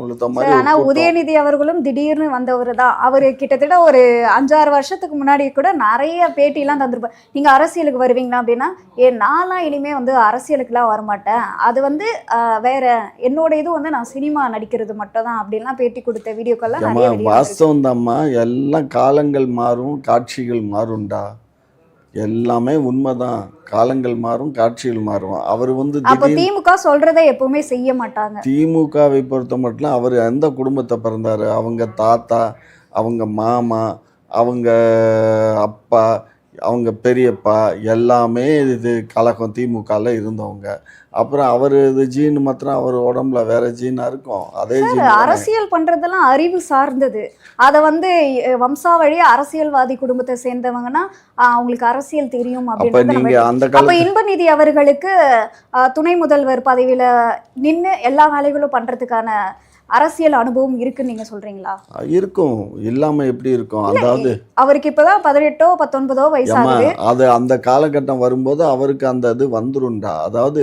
உளுத்த மாதிரி ஒரு ஆனா கூட்டம். உதயநிதி அவர்களும் திடீர்னு வந்தவர் தான். அவரு கிட்டத்தட்ட ஒரு 5-6 வருஷத்துக்கு முன்னாடி கூட நிறைய பேட்டிலாம் தந்திருப்பார். நீங்க அரசியலுக்கு வருவீங்களா அப்படின்னா, நான்லாம் இனிமே வந்து அரசியலுக்குலாம் வரமாட்டேன், அது வந்து வேற என்னோட இது வந்து நான் சினிமா நடிக்கிறது மட்டும் தான் அப்படின்லாம் பேட்டி கொடுத்த வீடியோக்கள்லாம் ஏம்மா நிறைய வெளியே வந்திருக்கு. வாஸ்தவம் தான்மா, எல்லாம் காலங்கள் மாறும் காட்சிகள் மாறும்டா, எல்லாமே உண்மைதான். காலங்கள் மாறும் காட்சிகள் மாறும். அவர் வந்து அப்போ திடீர்னு திமுக சொல்றதை எப்பவுமே செய்ய மாட்டாங்க. திமுகவை பொறுத்த மட்டும் அவர் எந்த குடும்பத்தை பிறந்தார், அவங்க தாத்தா, அவங்க மாமா, அவங்க அப்பா, அவங்க பெரியப்பா எல்லாமே இது கழகம் திமுகவில் இருந்தவங்க. அப்புறம் அவர் இது ஜீன் மாத்திரம் அவர் உடம்புல வேற ஜீனாக இருக்கும், அதே சார், ஜீன் தானே. அரசியல் பண்றதெல்லாம் அறிவு சார்ந்தது. அதை வந்து வம்சாவழி அரசியல்வாதி குடும்பத்தை சேர்ந்தவங்கன்னா அவங்களுக்கு அரசியல் தெரியும் அப்போ அப்படின்றத நம்ம நீங்கள் அந்த அப்ப காலத்து இன்பநிதி அவர்களுக்கு துணை முதல்வர் பதவியில நின்னு எல்லா வேலைகளும் பண்றதுக்கான அரசியல் அனுபவம் இருக்குன்னு நீங்க சொல்றீங்களா? இருக்கும், இல்லாமல் எப்படி இருக்கும்? இல்ல, அதாவது அவருக்கு இப்பதான் 18 19 ஏம்மா வயசாகுது. அது அந்த காலகட்டம் வரும்போது அவருக்கு அந்த இது வந்துரும்டா. அதாவது